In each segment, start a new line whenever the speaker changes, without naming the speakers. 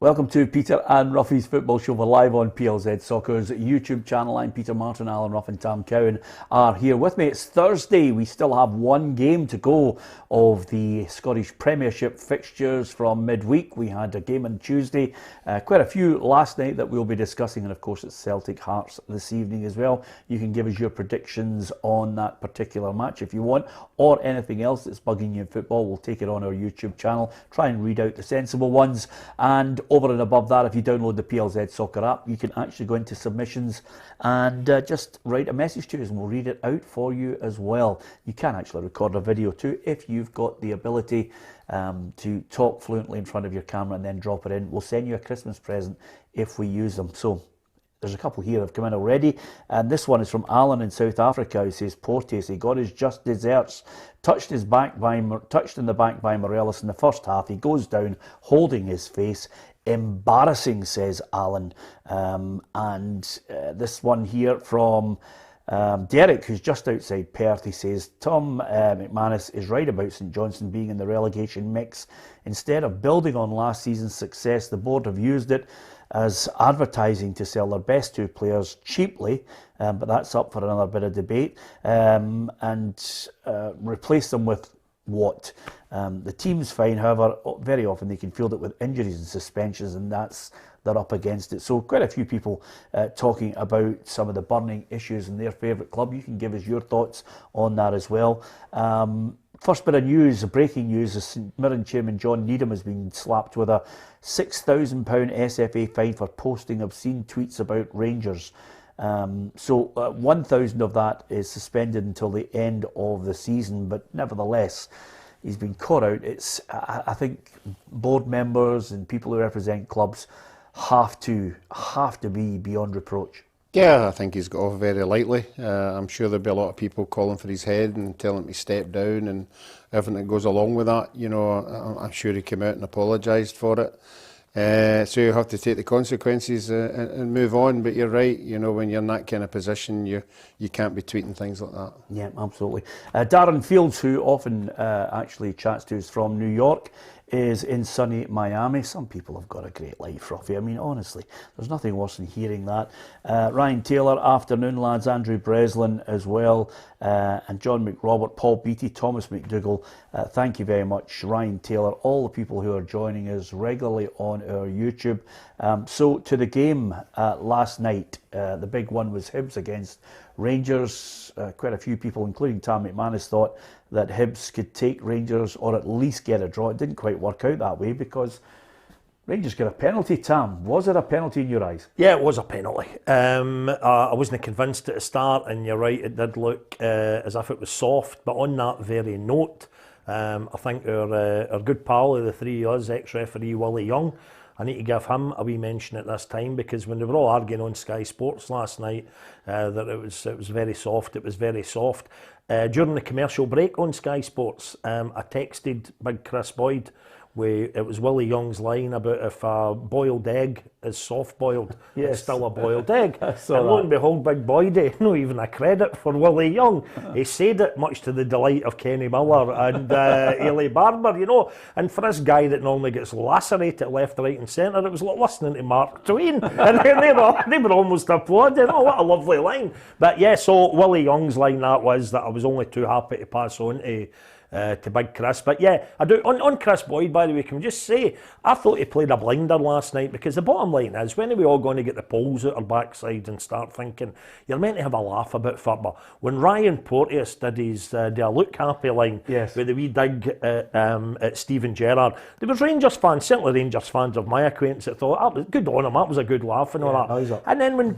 Welcome to Peter and Ruffy's Football Show. We're live on PLZ Soccer's YouTube channel. I'm Peter Martin, Alan Ruff and Tam Cowan are here with me. It's Thursday. We still have one game to go of the Scottish Premiership fixtures from midweek. We had a game on Tuesday, quite a few last night that we'll be discussing, and of course it's Celtic Hearts this evening as well. You can give us your predictions on that particular match if you want, or anything else that's bugging you in football. We'll take it on our YouTube channel, try and read out the sensible ones, and over and above that, if you download the PLZ Soccer app, you can actually go into submissions and just write a message to us and we'll read it out for you as well. You can actually record a video too if you've got the ability to talk fluently in front of your camera and then drop it in. We'll send you a Christmas present if we use them. So there's a couple here that have come in already, and this one is from Alan in South Africa, who says Porteous, he got his just desserts, touched in the back by Morelos in the first half. He goes down holding his face. Embarrassing, says Alan. This one here from Derek, who's just outside Perth, he says Tom McManus is right about St Johnstone being in the relegation mix. Instead of building on last season's success, the board have used it as advertising to sell their best two players cheaply, but that's up for another bit of debate, and replace them with what? The team's fine, however, very often they can field it with injuries and suspensions, and they're up against it. So quite a few people talking about some of the burning issues in their favourite club. You can give us your thoughts on that as well. First bit of news, breaking news, the St Mirren chairman John Needham has been slapped with a £6,000 SFA fine for posting obscene tweets about Rangers. So 1,000 of that is suspended until the end of the season, but nevertheless, he's been caught out. I think board members and people who represent clubs have to be beyond reproach.
Yeah, I think he's got off very lightly. I'm sure there'll be a lot of people calling for his head and telling him to step down and everything that goes along with that. You know, I'm sure he came out and apologised for it. So you have to take the consequences and move on. But you're right, you know, when you're in that kind of position, you can't be tweeting things like that.
Yeah, absolutely. Darren Fields, who often actually chats to us from New York, is in sunny Miami. Some people have got a great life, Ruffy. I mean, honestly, there's nothing worse than hearing that. Ryan Taylor, afternoon, lads. Andrew Breslin as well. And John McRobert, Paul Beattie, Thomas McDougall. Thank you very much, Ryan Taylor, all the people who are joining us regularly on our YouTube. So to the game last night, the big one was Hibs against Rangers. Quite a few people, including Tam McManus, thought that Hibs could take Rangers or at least get a draw. It didn't quite work out that way because Rangers got a penalty. Tam, was it a penalty in your eyes?
Yeah, it was a penalty. I wasn't convinced at the start, and you're right, it did look as if it was soft. But on that very note, I think our good pal of the three of us, ex-referee Willie Young, I need to give him a wee mention at this time, because when they were all arguing on Sky Sports last night that it was very soft, it was very soft. During the commercial break on Sky Sports, I texted Big Chris Boyd. It was Willie Young's line about if a boiled egg is soft-boiled,
yes.
It's still a boiled egg. And
that.
lo and behold, Big Boyd, no even a credit for Willie Young. He said it much to the delight of Kenny Miller and Ailey Barber, you know. And for this guy that normally gets lacerated left, right and centre, it was like listening to Mark Twain. And they were almost applauding. Oh, what a lovely line. But yeah, so Willie Young's line that was that I was only too happy to pass on to Big Chris. But yeah, I do. On Chris Boyd, by the way, can we just say, I thought he played a blinder last night, because the bottom line is, when are we all going to get the poles out our backsides and start thinking, you're meant to have a laugh about football? When Ryan Porteous did his Do I Look Happy line,
yes,
with the wee dig at Stephen Gerrard, there was Rangers fans, certainly Rangers fans of my acquaintance, that thought, oh, good on him, that was a good laugh and all that. And then when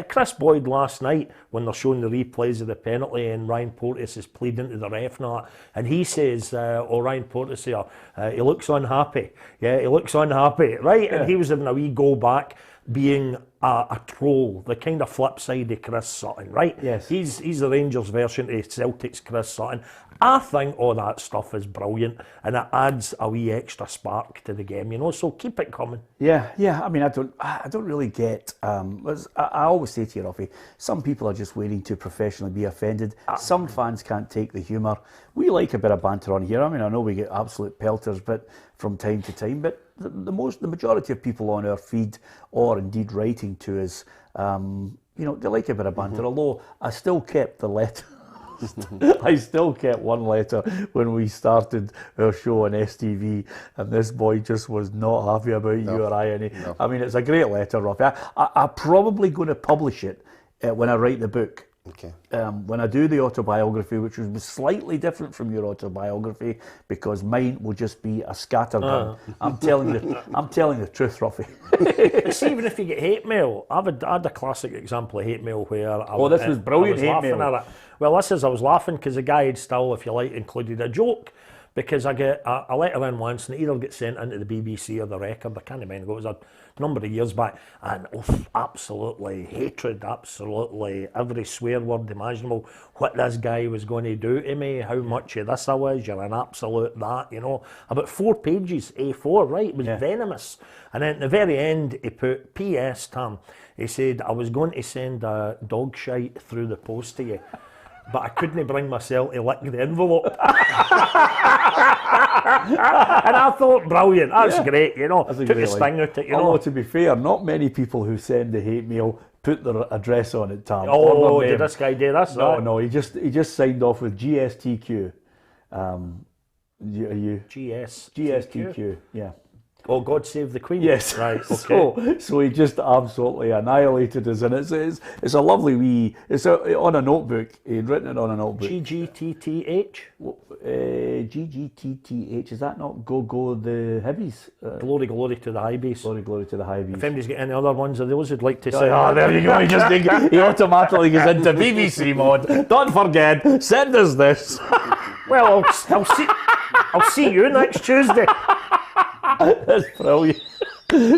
Chris Boyd last night, when they're showing the replays of the penalty and Ryan Porteous is pleading to the ref and all that, and he says, Ryan Porteous here, he looks unhappy. Yeah, he looks unhappy, right? Yeah. And he was having a wee go back, being a troll, the kind of flip side of Chris Sutton, right?
Yes.
He's the Rangers version of Celtic's Chris Sutton. I think all that stuff is brilliant, and it adds a wee extra spark to the game, you know. So keep it coming.
Yeah. I mean, I don't really get. I always say to you, Ruffy, some people are just waiting to professionally be offended. Some fans can't take the humour. We like a bit of banter on here. I mean, I know we get absolute pelters, but from time to time. But the majority of people on our feed, or indeed writing to us, you know, they like a bit of banter. Although I still kept the letter. I still kept one letter when we started our show on STV, and this boy just was not happy about you or I. No. I mean, it's a great letter, Ruffy. I'm probably going to publish it when I write the book.
Okay.
When I do the autobiography, which will be slightly different from your autobiography, because mine will just be a scattergun. I'm telling the truth, Ruffy.
See, even if you get hate mail, I had a classic example of hate mail where
this was brilliant hate mail.
At it. Well, I was laughing because the guy had still, if you like, included a joke. Because I get a letter in once, and it either gets sent into the BBC or the Record. I can't remember. It was a number of years back, and absolutely hatred, absolutely every swear word imaginable. What this guy was going to do to me, how much of this I was, you're an absolute that, you know. About 4 pages, A4, right? It was venomous. And then at the very end, he put P.S. Tam. He said, I was going to send a dog shite through the post to you, but I couldn't bring myself to lick the envelope. And I thought, brilliant, that's great, you know. Took the sting out it, you know.
Although, to be fair, not many people who send the hate mail put their address on it, Tam.
Oh, did this guy do this?
No, he just signed off with GSTQ. Are you? GSTQ, yeah.
Oh, God save the Queen.
Yes.
Right, okay.
So he just absolutely annihilated us, and it's a lovely wee. It's on a notebook. He'd written it on a notebook.
GGTTH.
GGTTH. Is that not go the Hibs?
Glory to the Hibs.
Glory to the Hibs.
If anybody's got any other ones of those who'd like to say,
there you go. He automatically goes into BBC mode. Don't forget, send us this.
Well, I'll see you next Tuesday.
That's brilliant.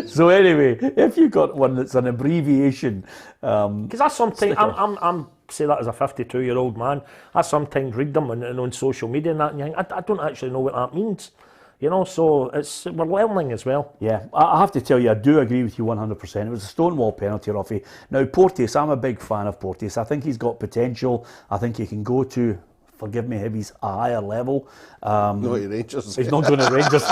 So anyway, if you've got one that's an abbreviation,
because I sometimes I'm say that as a 52-year-old man, I sometimes read them on social media and that, and you think, I don't actually know what that means, you know. So we're learning as well.
Yeah, I have to tell you, I do agree with you 100%. It was a Stonewall penalty, Ruffy. Now Porteous, I'm a big fan of Porteous. I think he's got potential. I think he can go to, forgive me, Hibs, a higher level.
Not Rangers.
He's not going to Rangers.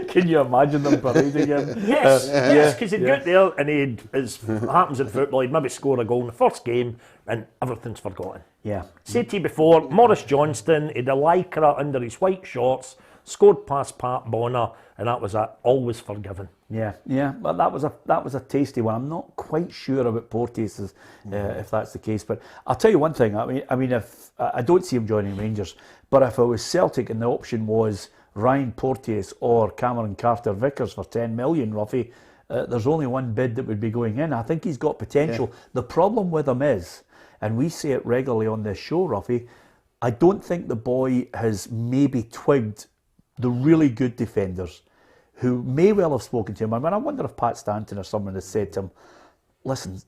Can you imagine them parading him?
Yes, because he'd get there and as happens in football, he'd maybe score a goal in the first game and everything's forgotten.
Yeah.
Said to you before, Maurice Johnston, he'd a lycra under his white shorts, scored past Pat Bonner, and that was always forgiven.
Yeah, but that was a tasty one. I'm not quite sure about Porteous if that's the case, but I'll tell you one thing. I mean, if I don't see him joining Rangers, but if it was Celtic and the option was Ryan Porteous or Cameron Carter-Vickers for 10 million, Ruffy, there's only one bid that would be going in. I think he's got potential. Yeah. The problem with him is, and we say it regularly on this show, Ruffy, I don't think the boy has maybe twigged the really good defenders who may well have spoken to him. I mean, I wonder if Pat Stanton or someone has said to him, listen,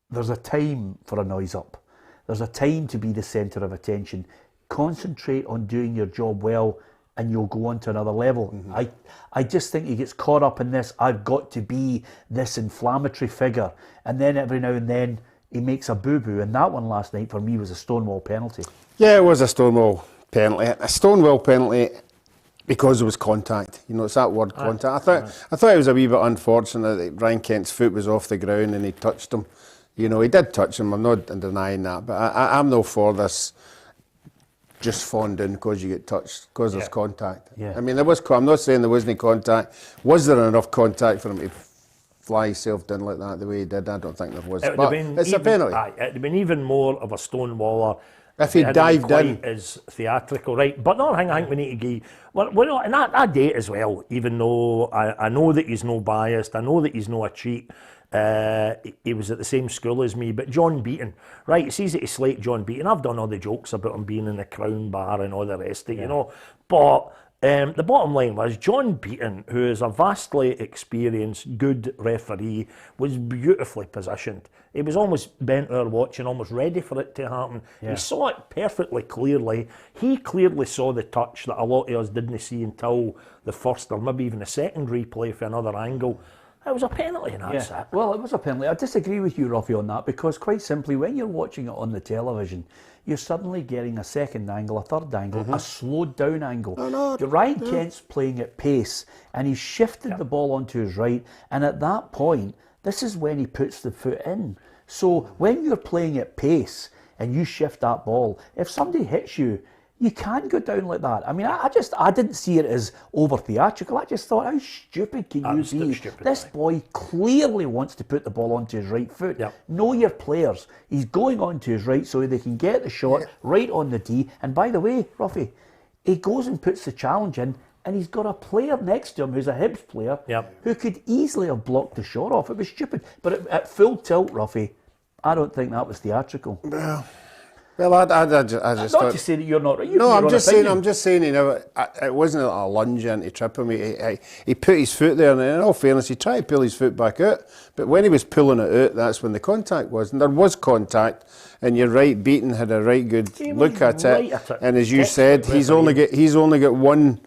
there's a time for a noise up. There's a time to be the centre of attention. Concentrate on doing your job well and you'll go on to another level. Mm-hmm. I just think he gets caught up in this, I've got to be this inflammatory figure. And then every now and then he makes a boo-boo. And that one last night for me was a Stonewall penalty.
Yeah, it was a Stonewall penalty. A Stonewall penalty because it was contact. You know, it's that word, contact. I thought it was a wee bit unfortunate that Ryan Kent's foot was off the ground and he touched him. You know, he did touch him, I'm not denying that. But I'm no for this just falling down because you get touched, because there's contact.
Yeah.
I mean, I'm not saying there wasn't contact. Was there enough contact for him to fly himself down like that the way he did? I don't think there was. But it's a penalty.
It would have been even more of a Stonewaller
if he dived in.
As theatrical, right? But no, I think we need to give. Well, and I date as well, even though I know that he's no biased, I know that he's no a cheat. He was at the same school as me, but John Beaton, right? It's easy to slate John Beaton. I've done all the jokes about him being in the Crown Bar and all the rest of it, you know. But The bottom line was John Beaton, who is a vastly experienced, good referee, was beautifully positioned. He was almost bent over watching, almost ready for it to happen.
Yeah.
He saw it perfectly clearly. He clearly saw the touch that a lot of us didn't see until the first or maybe even the second replay for another angle. It was a penalty, and that's it.
Well, it was a penalty. I disagree with you, Ruffy, on that, because quite simply, when you're watching it on the television, you're suddenly getting a second angle, a third angle, a slowed down angle. Ryan Kent's playing at pace, and he's shifted the ball onto his right, and at that point, this is when he puts the foot in. So when you're playing at pace and you shift that ball, if somebody hits you, you can't go down like that. I mean, I didn't see it as over theatrical. I just thought, how stupid can you be? This boy clearly wants to put the ball onto his right foot. Know your players. He's going onto his right so they can get the shot right on the D. And by the way, Ruffy, he goes and puts the challenge in, and he's got a player next to him who's a Hibs player who could easily have blocked the shot off. It was stupid. But at full tilt, Ruffy, I don't think that was theatrical.
Well, I just
not to say that you're not right.
No, I'm just saying, you know, it wasn't a lunge in to trip him. He put his foot there, and in all fairness, he tried to pull his foot back out. But when he was pulling it out, that's when the contact was. And there was contact, and you're right, Beaton had a right good look at it. And as you said, he's only got one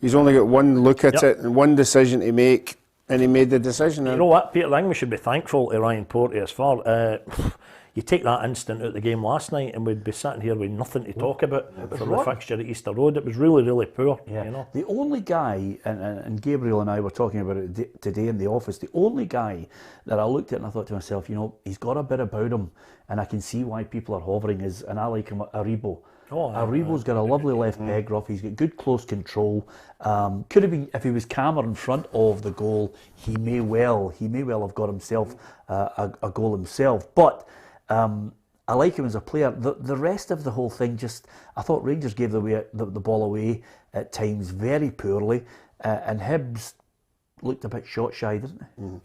look at it and one decision to make, and he made the decision.
You know what, Peter, I think we should be thankful to Ryan Porteous for. You take that instant out of the game last night and we'd be sitting here with nothing to talk about from the fixture at Easter Road. It was really, really poor. You know?
The only guy, and Gabriel and I were talking about it today in the office, the only guy that I looked at and I thought to myself, you know, he's got a bit about him and I can see why people are hovering, and I like him, Aribo. Aribo's got a lovely left peg, Ruff. He's got good close control. Could have been, if he was calmer in front of the goal, he may well have got himself a goal himself. But I like him as a player. The rest of the whole thing, I thought Rangers gave the ball away at times very poorly, and Hibs looked a bit shot shy, didn't they?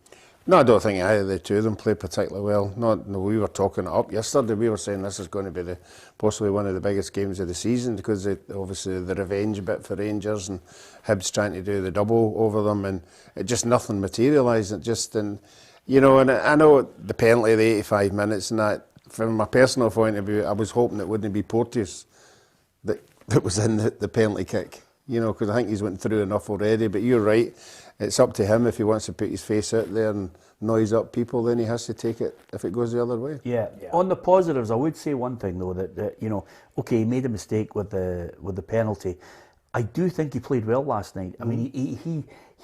No, I don't think either of the two of them played particularly well. No, we were talking it up yesterday. We were saying this is going to be possibly one of the biggest games of the season, because obviously the revenge bit for Rangers and Hibs trying to do the double over them, and it just nothing materialised. You know, and I know the penalty of the 85 minutes and that, from my personal point of view, I was hoping it wouldn't be Porteous that was in the penalty kick, you know, because I think he's went through enough already. But you're right, it's up to him. If he wants to put his face out there and noise up people, then he has to take it if it goes the other way.
Yeah. On the positives, I would say one thing though, that you know, okay, he made a mistake with the penalty. I do think he played well last night. I mean,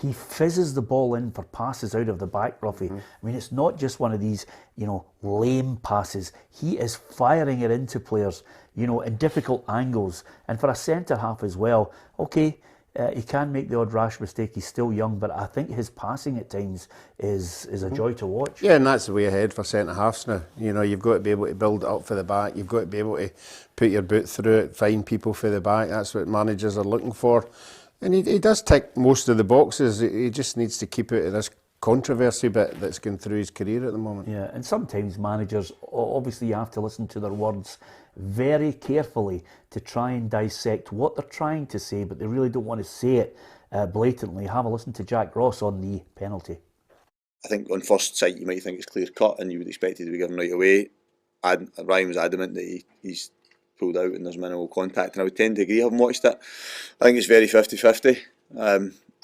he fizzes the ball in for passes out of the back, Ruffy. I mean, it's not just one of these, you know, lame passes. He is firing it into players, you know, in difficult angles. And for a centre half as well, okay, he can make the odd rash mistake. He's still young, but I think his passing at times is a joy to watch.
Yeah, and that's the way ahead for centre halves now. You know, you've got to be able to build it up for the back. You've got to be able to put your boot through it, find people for the back. That's what managers are looking for. And he does tick most of the boxes. He just needs to keep out of this controversy bit that's going through his career at the moment.
Yeah, and sometimes managers, obviously you have to listen to their words very carefully to try and dissect what they're trying to say, but they really don't want to say it blatantly. Have a listen to Jack Ross on the penalty.
I think on first sight you might think it's clear cut and you would expect it to be given right away. Ryan was adamant that he's pulled out and there's minimal contact, and I would tend to agree. Having watched it, I think it's very 50-50.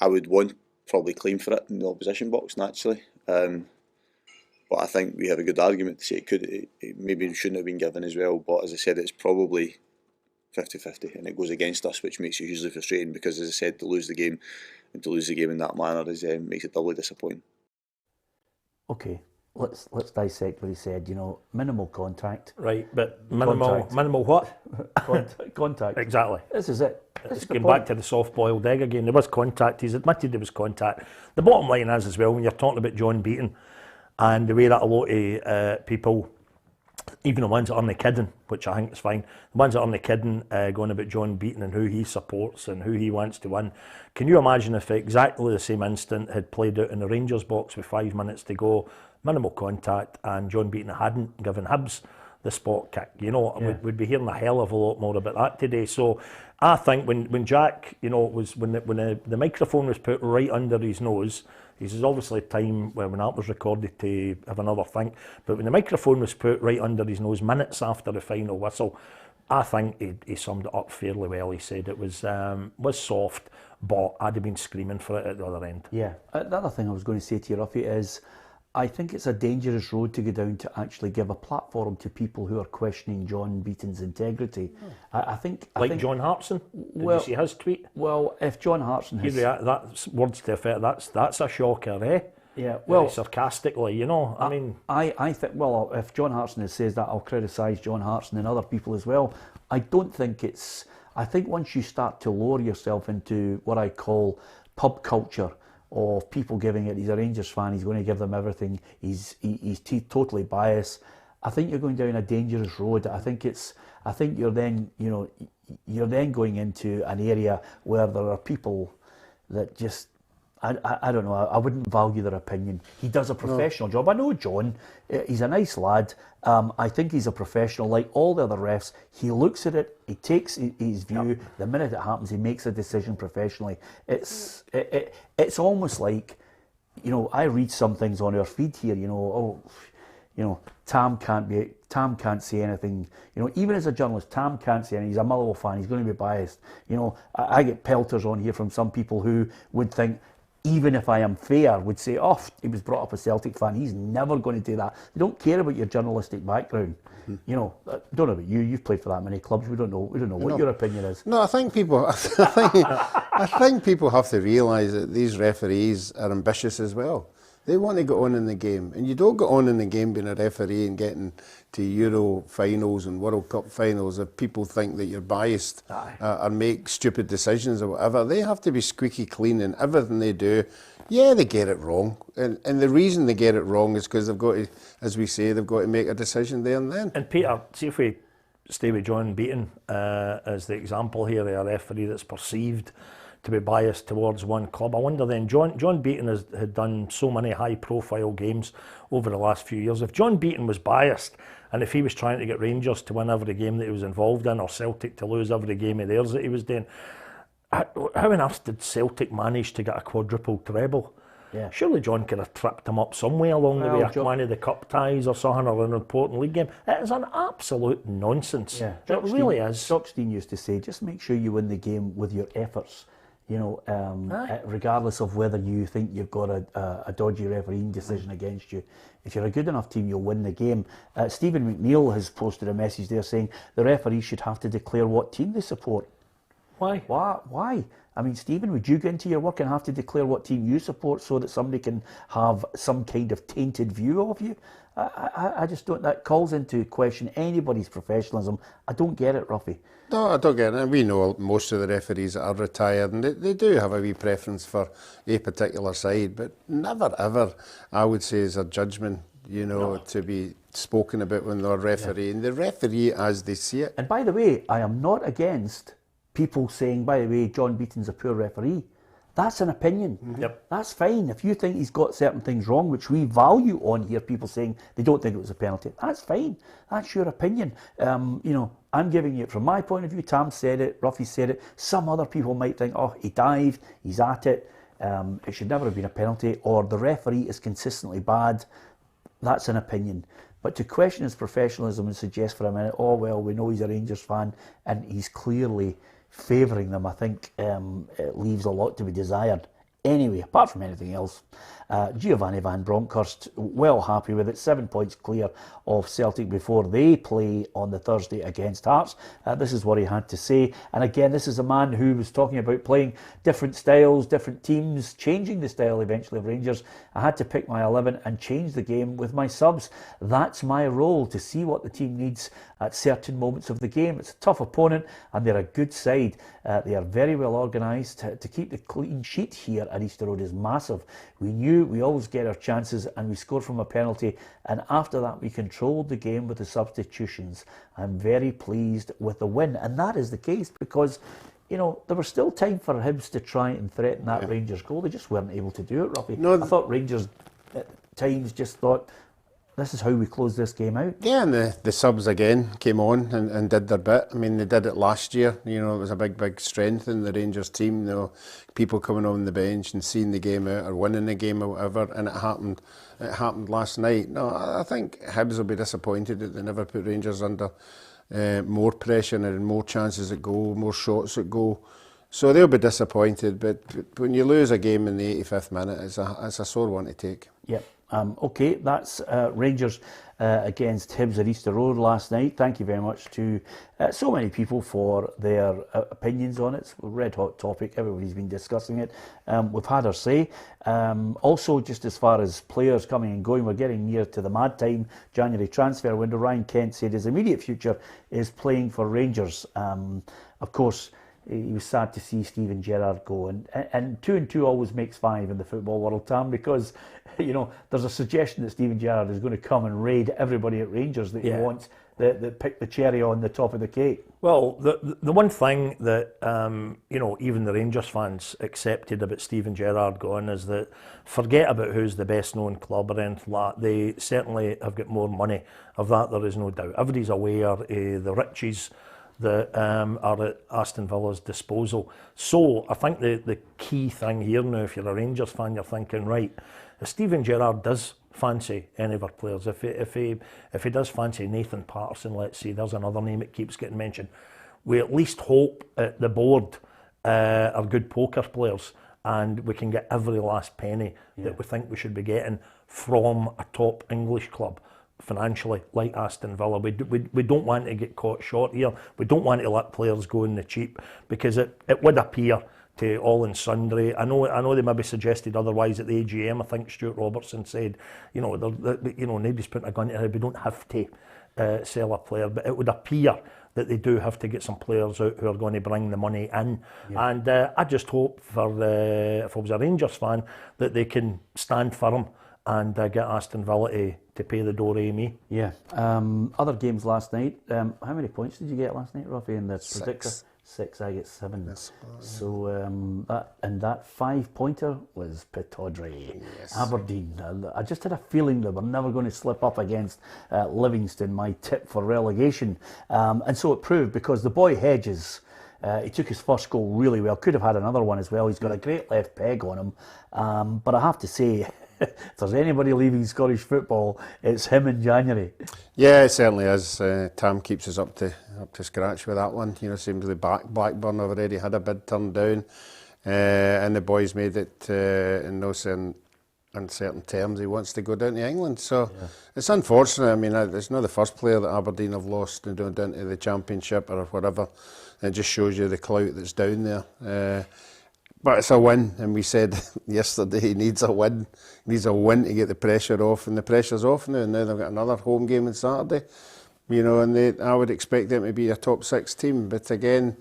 I would want probably claim for it in the opposition box naturally, but I think we have a good argument to say it maybe shouldn't have been given as well. But as I said, it's probably 50-50, and it goes against us, which makes it hugely frustrating, because as I said, to lose the game in that manner makes it doubly disappointing.
Okay, let's dissect what he said. You know, minimal contact.
Right, but minimal what?
Contact.
Exactly.
This is it.
It's going back to the soft-boiled egg again. There was contact. He's admitted there was contact. The bottom line is, as well, when you're talking about John Beaton and the way that a lot of people, even the ones that aren't kidding, which I think is fine, the ones that aren't kidding, going about John Beaton and who he supports and who he wants to win. Can you imagine if exactly the same instant had played out in the Rangers box with 5 minutes to go, minimal contact, and John Beaton hadn't given Hibs the spot kick, you know, and
Yeah.
we'd be hearing a hell of a lot more about that today. So I think when Jack, you know, when the microphone was put right under his nose, there's obviously time when that was recorded to have another think, but when the microphone was put right under his nose minutes after the final whistle, I think he summed it up fairly well. He said it was soft, but I'd have been screaming for it at the other end.
Yeah. The other thing I was going to say to you, Ruffy, is I think it's a dangerous road to go down to actually give a platform to people who are questioning John Beaton's integrity. I think
John Hartson. Did you see his tweet?
Well, if John Hartson has...
That's words to effect. That's a shocker, eh?
Yeah, well...
sarcastically, you know,
I think, well, if John Hartson says that, I'll criticise John Hartson and other people as well. I don't think it's... I think once you start to lower yourself into what I call pub culture, of people giving it, he's a Rangers fan, he's going to give them everything, he's totally biased, I think you're going down a dangerous road. I think you're then, you know, you're then going into an area where there are people that just, I don't know, I wouldn't value their opinion. He does a professional job. I know John, he's a nice lad. I think he's a professional, like all the other refs. He looks at it, he takes his view. The minute it happens, he makes a decision professionally. It's almost like, you know, I read some things on our feed here, you know, Tam can't say anything. You know, even as a journalist, Tam can't say anything. He's a Motherwell fan, he's going to be biased. You know, I get pelters on here from some people who would think, even if I am fair, would say, oh, he was brought up a Celtic fan, he's never going to do that. They don't care about your journalistic background. You know, don't know about you. You've played for that many clubs. We don't know what your opinion is.
No, I think people have to realise that these referees are ambitious as well. They want to get on in the game, and you don't get on in the game being a referee and getting to Euro finals and World Cup finals if people think that you're biased or make stupid decisions or whatever. They have to be squeaky clean in everything they do. Yeah, they get it wrong, and the reason they get it wrong is because they've got to, as we say, they've got to make a decision there and then.
And Peter, see if we stay with John Beaton as the example here, a referee that's perceived to be biased towards one club. I wonder then, John Beaton had done so many high-profile games over the last few years. If John Beaton was biased, and if he was trying to get Rangers to win every game that he was involved in, or Celtic to lose every game of theirs that he was doing, how on earth did Celtic manage to get a quadruple treble?
Yeah.
Surely John could have tripped him up somewhere along the way, one of the cup ties or something, or an important league game. It is an absolute nonsense.
Yeah.
It really is.
Stockstein used to say, just make sure you win the game with your efforts. You know, regardless of whether you think you've got a dodgy refereeing decision against you, if you're a good enough team, you'll win the game. Stephen McNeil has posted a message there saying the referees should have to declare what team they support.
Why?
Why? I mean, Stephen, would you go into your work and have to declare what team you support so that somebody can have some kind of tainted view of you? I just don't. That calls into question anybody's professionalism. I don't get it, Ruffy.
No, I don't get it. We know most of the referees that are retired, and they do have a wee preference for a particular side, but never ever, I would say, is a judgment, you know, to be spoken about when they're refereeing. The referee as they see it.
And by the way, I am not against people saying, by the way, John Beaton's a poor referee. That's an opinion.
Yep.
That's fine. If you think he's got certain things wrong, which we value on here, people saying they don't think it was a penalty, that's fine. That's your opinion. You know, I'm giving you it from my point of view. Tam said it, Ruffy said it. Some other people might think, oh, he dived, he's at it. It should never have been a penalty, or the referee is consistently bad. That's an opinion. But to question his professionalism and suggest for a minute, oh, well, we know he's a Rangers fan and he's clearly favouring them, I think it leaves a lot to be desired. Anyway, apart from anything else, Giovanni van Bronckhorst, well happy with it. 7 points clear of Celtic before they play on the Thursday against Hearts. This is what he had to say. And again, this is a man who was talking about playing different styles, different teams, changing the style eventually of Rangers. I had to pick my 11 and change the game with my subs. That's my role, to see what the team needs at certain moments of the game. It's a tough opponent and they're a good side. They are very well organised. To keep the clean sheet here at Easter Road is massive. We knew we always get our chances and we scored from a penalty, and after that we controlled the game with the substitutions. I'm very pleased with the win, and that is the case because, you know, there was still time for Hibs to try and threaten that Rangers goal. They just weren't able to do it, Robbie.
No,
I thought Rangers at times just thought, this is how we close this game out.
Yeah, and the subs again came on and did their bit. I mean, they did it last year. You know, it was a big strength in the Rangers team. You know, people coming on the bench and seeing the game out or winning the game or whatever, and it happened. It happened last night. No, I think Hibs will be disappointed that they never put Rangers under more pressure and more chances at goal, more shots at goal. So they'll be disappointed. But when you lose a game in the 85th minute, it's a sore one to take.
Yep. Okay, that's Rangers against Hibs at Easter Road last night. Thank you very much to so many people for their opinions on it. It's a red hot topic. Everybody's been discussing it. We've had our say. Also, just as far as players coming and going, we're getting near to the mad time, January transfer window. Ryan Kent said his immediate future is playing for Rangers. Of course, he was sad to see Steven Gerrard go, and 2 and 2 always makes 5 in the football world, Tam, because you know there's a suggestion that Steven Gerrard is going to come and raid everybody at Rangers that he wants, that pick the cherry on the top of the cake.
Well, the one thing that you know, even the Rangers fans accepted about Steven Gerrard going is that forget about who's the best known club or anything like that. They certainly have got more money. Of that there is no doubt. Everybody's aware of the riches that are at Aston Villa's disposal. So I think the key thing here now, if you're a Rangers fan, you're thinking, right, if Steven Gerrard does fancy any of our players, if he does fancy Nathan Patterson, let's say, there's another name that keeps getting mentioned, we at least hope at the board are good poker players and we can get every last penny that we think we should be getting from a top English club. Financially, like Aston Villa, we don't want to get caught short here. We don't want to let players go in the cheap, because it would appear to all and sundry. I know they maybe suggested otherwise at the AGM. I think Stuart Robertson said, you know, nobody's putting a gun to their head. We don't have to sell a player, but it would appear that they do have to get some players out who are going to bring the money in. Yeah. And I just hope if I was a Rangers fan, that they can stand firm and get Aston Villa to pay the do-re-mi.
Yeah. Other games last night. How many points did you get last night, Ruffy, in the predictor? 6. I get 7.
Yes.
So that 5-pointer was Pittodrie.
Yes.
Aberdeen. I just had a feeling that we're never going to slip up against Livingston, my tip for relegation. And so it proved, because the boy Hedges, he took his first goal really well. Could have had another one as well. He's got a great left peg on him. But I have to say, if there's anybody leaving Scottish football, it's him in January.
Yeah, it certainly is. Tam keeps us up to scratch with that one. You know, seems the Blackburn have already had a bid turned down, and the boys made it in no uncertain terms. He wants to go down to England, so it's unfortunate. I mean, it's not the first player that Aberdeen have lost and down to the Championship or whatever. It just shows you the clout that's down there. But it's a win, and we said yesterday he needs a win. He needs a win to get the pressure off, and the pressure's off now. And now they've got another home game on Saturday, you know, and I would expect them to be a top 6 team. But again,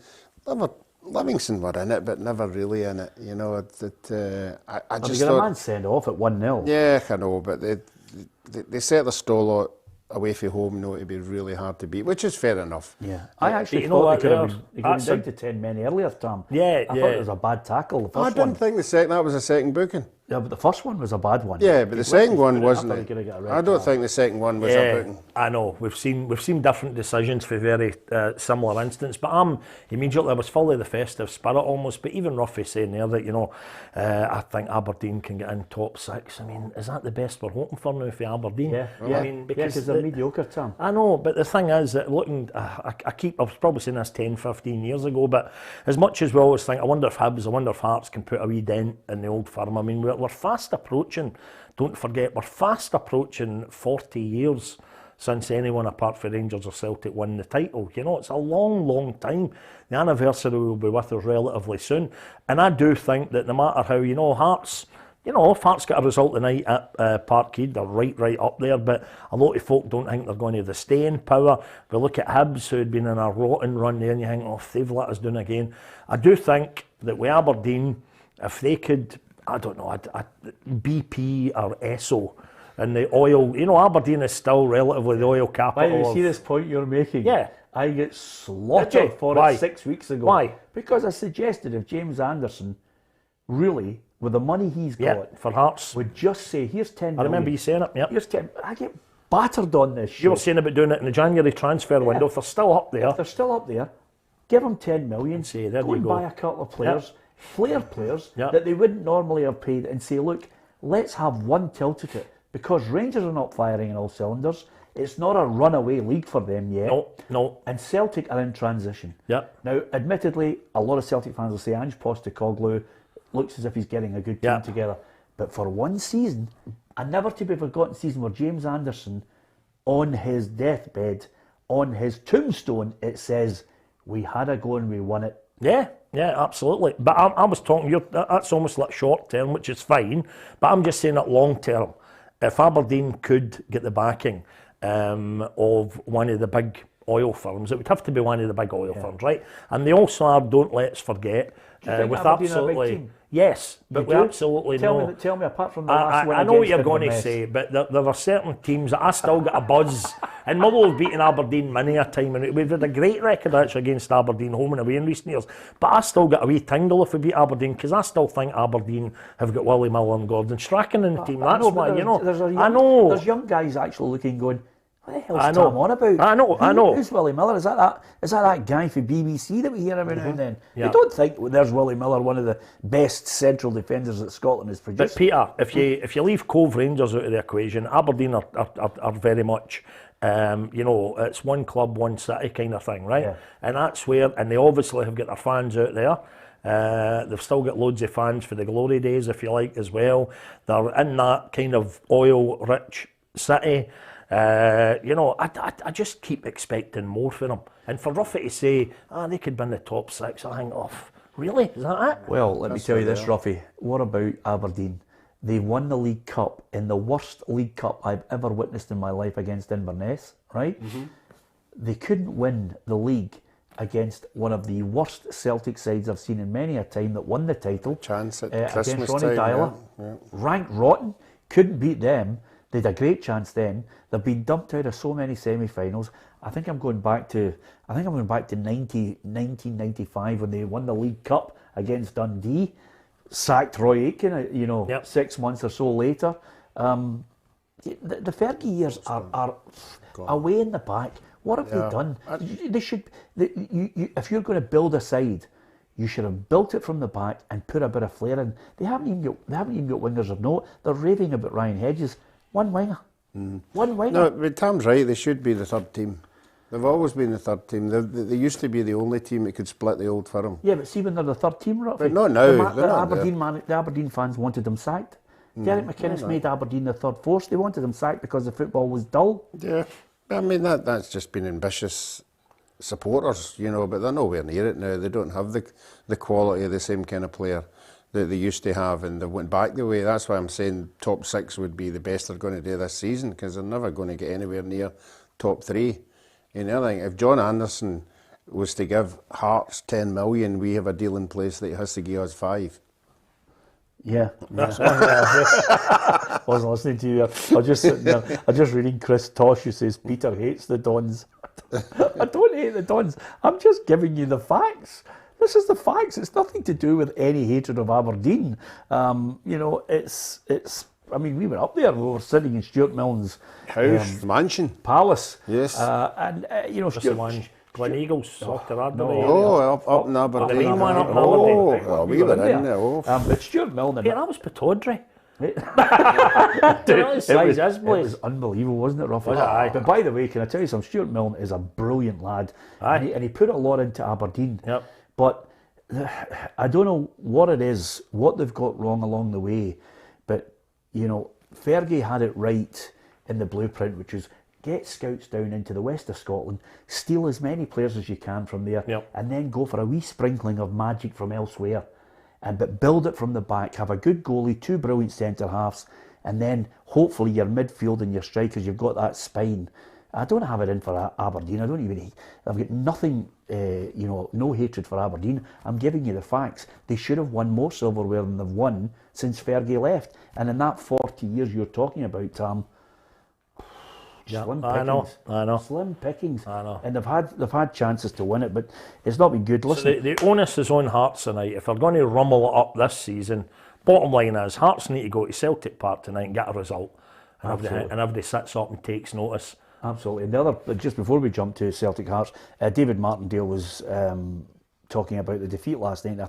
Livingston were in it, but never really in it. You know, I just
they got
thought,
a man sent off at 1-0.
Yeah, I know, but they set the stall out away from home, know, to be really hard to beat, which is fair enough.
Yeah, I actually thought they could have been down to 10 men earlier, Tom. I thought it was a bad tackle. The first
I didn't think that was a second booking.
Yeah, but the first one was a bad one.
Yeah, but the second one wasn't. I don't think the second one was a booking.
I know, we've seen different decisions for very similar instances, but immediately I was full of the festive spirit almost. But even Ruffy saying there that, you know, I think Aberdeen can get in top 6. I mean, is that the best we're hoping for now for Aberdeen?
Yeah,
I mean, because
they're mediocre, Tom.
I know, but the thing is that looking, I was probably saying this 10, 15 years ago, but as much as we always think, I wonder if Hearts can put a wee dent in the old firm. I mean, we're fast approaching, don't forget, we're fast approaching 40 years since anyone apart from Rangers or Celtic won the title. You know, it's a long, long time. The anniversary will be with us relatively soon. And I do think that no matter how, you know, Hearts, you know, if Hearts get a result tonight at Parkhead, they're right up there, but a lot of folk don't think they're going to have the staying power. We look at Hibs, who had been in a rotten run there, and you think, oh, if they've let us down again. I do think that with Aberdeen, if they could, I don't know, BP or Esso and the oil, you know, Aberdeen is still relatively the oil capital.
Why do you see this point you're making?
Yeah.
I get slaughtered for it 6 weeks ago.
Why?
Because I suggested if James Anderson really, with the money he's got,
for Hearts,
would just say, here's 10 million.
I remember you saying it,
Here's 10. I get battered on this
You were
shit.
saying about doing it in the January transfer window. If they're still up there,
They're still up there. Give them 10 million.
Say, there
go
you
and
go.
buy a couple of players, flair players
Yep.
that they wouldn't normally have paid, and say, look, let's have one tilt at it, because Rangers are not firing on all cylinders. It's not a runaway league for them yet.
No.
And Celtic are in transition.
Yep.
Now, admittedly, a lot of Celtic fans will say Ange Postecoglou looks as if he's getting a good team
Yep.
together. But for one season, a never to be forgotten season where James Anderson, on his deathbed, on his tombstone, it says, we had a go and we won it.
Yeah, absolutely. But I was talking, that's almost like short term, which is fine. But I'm just saying that long term, if Aberdeen could get the backing of one of the big oil firms, it would have to be one of the big oil firms, right? And they also are, don't let's forget,
Do you think
with
Aberdeen are a big
absolutely...
team?
Yes, but
You
we
do?
absolutely
Tell
know.
me, tell me, apart from the last win
I know what
against
you're going to
Inverness.
say, but there are certain teams that I still get a buzz. And Motherwell have beaten Aberdeen many a time, and we've had a great record actually against Aberdeen home and away in recent years. But I still get a wee tingle if we beat Aberdeen, because I still think Aberdeen have got Willie Miller and Gordon Strachan in the team.
I
That's
know, but
why,
there's-
you know.
there's a young,
I know.
There's young guys actually looking, going, what the hell's
I know.
Tom on about?
I know.
Who's Willie Miller? Is that guy for BBC that we hear every now and then?
Yeah.
I don't think there's Willie Miller, one of the best central defenders that Scotland has
But
produced.
Peter, if you leave Cove Rangers out of the equation, Aberdeen are very much, it's one club, one city kind of thing, right?
Yeah.
And that's where, and they obviously have got their fans out there. They've still got loads of fans for the glory days, if you like, as well. They're in that kind of oil-rich city. I just keep expecting more for them. And for Ruffy to say, they could win the top six, I think, really? Is that it?
Well, let me tell you this,
fair.
Ruffy. What about Aberdeen? They won the League Cup in the worst League Cup I've ever witnessed in my life against Inverness, right?
Mm-hmm.
They couldn't win the league against one of the worst Celtic sides I've seen in many a time that won the title.
Chance at
against
Christmas
Ronnie
time,
Dyler.
yeah.
Ranked rotten, couldn't beat them. They had a great chance then. They've been dumped out of so many semi-finals. I think I'm going back to 1995 when they won the League Cup against Dundee. Sacked Roy Aitken, 6 months or so later. The Fergie years are away in the back. What have they done? They should. If you're going to build a side, you should have built it from the back and put a bit of flair in. They haven't even got wingers of note. They're raving about Ryan Hedges. One winger. One winger.
No, but Tom's right. They should be the third team. They've always been the third team. They used to be the only team that could split the old firm.
Yeah, but see when they're the third team, Ruffy,
But not now, they're not
the Aberdeen fans wanted them sacked. Derek McInnes made Aberdeen the third force. They wanted them sacked because the football was dull.
Yeah, I mean that's just been ambitious supporters, but they're nowhere near it now. They don't have the quality of the same kind of player that they used to have, and they went back the way. That's why I'm saying top six would be the best they're going to do this season, because they're never going to get anywhere near top three. And the other thing, if John Anderson was to give Hearts 10 million, we have a deal in place that he has to give us 5.
Yeah. I wasn't listening to you. I was just sitting there. I was just reading Chris Tosh who says Peter hates the Dons. I don't hate the Dons. I'm just giving you the facts. This is the facts. It's nothing to do with any hatred of Aberdeen. It's. I mean, we were up there. We were sitting in Stuart Milne's
House, mansion.
palace.
Yes.
Stuart.
Glen Eagles, Soccer Aberdeen.
Up in Aberdeen.
The main one up in Aberdeen.
We were in there.
But Stuart Milne.
Yeah, that was Pataudry.
It was unbelievable, wasn't it, Ruffy?
Aye.
But by the way, can I tell you something? Stuart Milne is a brilliant lad.
Aye.
And he put a lot into Aberdeen.
Yep.
But I don't know what it is, what they've got wrong along the way. But, Fergie had it right in the blueprint, which is get scouts down into the west of Scotland, steal as many players as you can from there,
Yep.
and then go for a wee sprinkling of magic from elsewhere. But build it from the back, have a good goalie, 2 brilliant centre-halves, and then hopefully your midfield and your strikers, you've got that spine. I don't have it in for Aberdeen. I've got nothing, no hatred for Aberdeen. I'm giving you the facts. They should have won more silverware than they've won since Fergie left. And in that 40 years you're talking about, Tom, slim pickings.
I know.
Slim pickings.
I know.
And they've had chances to win it, but it's not been good.
So
Listen,
the onus is on Hearts tonight. If they're going to rumble it up this season, bottom line is Hearts need to go to Celtic Park tonight and get a result. and everybody sits up and takes notice.
Absolutely. And the other, just before we jump to Celtic Hearts, David Martindale was talking about the defeat last night.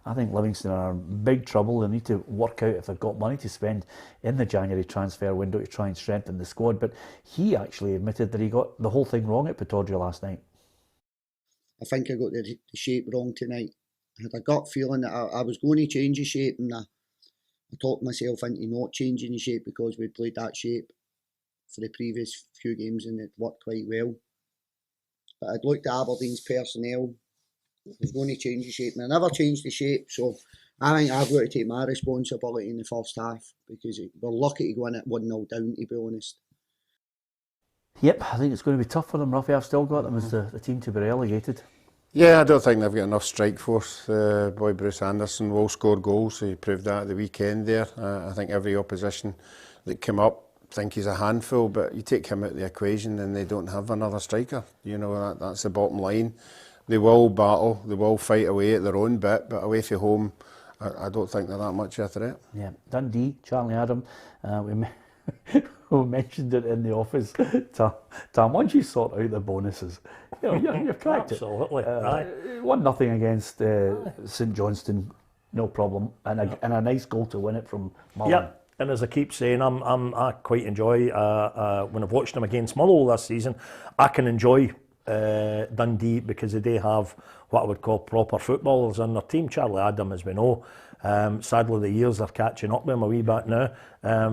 I think Livingston are in big trouble. They need to work out if they've got money to spend in the January transfer window to try and strengthen the squad. But he actually admitted that he got the whole thing wrong at Porteous last night.
I think I got the shape wrong tonight. I had a gut feeling that I was going to change the shape, and I talked myself into not changing the shape because we'd played that shape for the previous few games and it worked quite well. But I'd looked at Aberdeen's personnel. I was going to change the shape, and I never changed the shape. So I think I've got to take my responsibility in the first half because we're lucky to go in at 1-0 down, to be honest.
Yep, I think it's going to be tough for them, Ruffy. I've still got them as the team to be relegated.
Yeah, I don't think they've got enough strike force. Boy, Bruce Anderson will score goals. He proved that at the weekend there. I think every opposition that came up think he's a handful, but you take him out of the equation and they don't have another striker. You know, that's the bottom line. They will battle, they will fight away at their own bit, but away from home, I don't think they're that much of a threat.
Yeah, Dundee, Charlie Adam, we mentioned it in the office. Tom, once you sort out the bonuses, you've cracked
Absolutely.
it. 1-0 against St Johnstone, no problem, and a nice goal to win it from Mullen.
Yep. And as I keep saying, I quite enjoy when I've watched them against Motherwell this season. I can enjoy Dundee because they do have what I would call proper footballers in their team. Charlie Adam, as we know, sadly the years are catching up with him a wee bit now.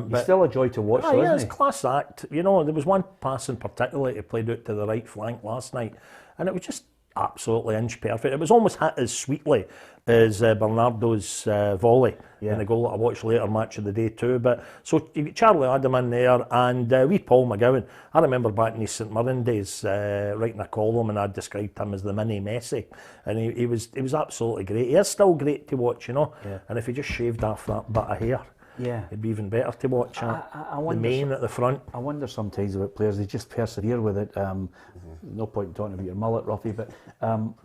He's still a joy to watch, though, isn't he?
It's class act. You know, there was one pass in particular he played out to the right flank last night, and it was just absolutely inch perfect. It was almost hit as sweetly as Bernardo's volley in the goal that I watched later match of the day too. But so you get Charlie Adam in there, and wee Paul McGowan. I remember back in his St Mirren days writing a column, and I described him as the mini Messi, and he was absolutely great. He is still great to watch, you know. Yeah. And if he just shaved off that bit of hair, it'd be even better to watch. The mane at the front.
I wonder sometimes about players, they just persevere with it. No point in talking about your mullet, Ruffy, but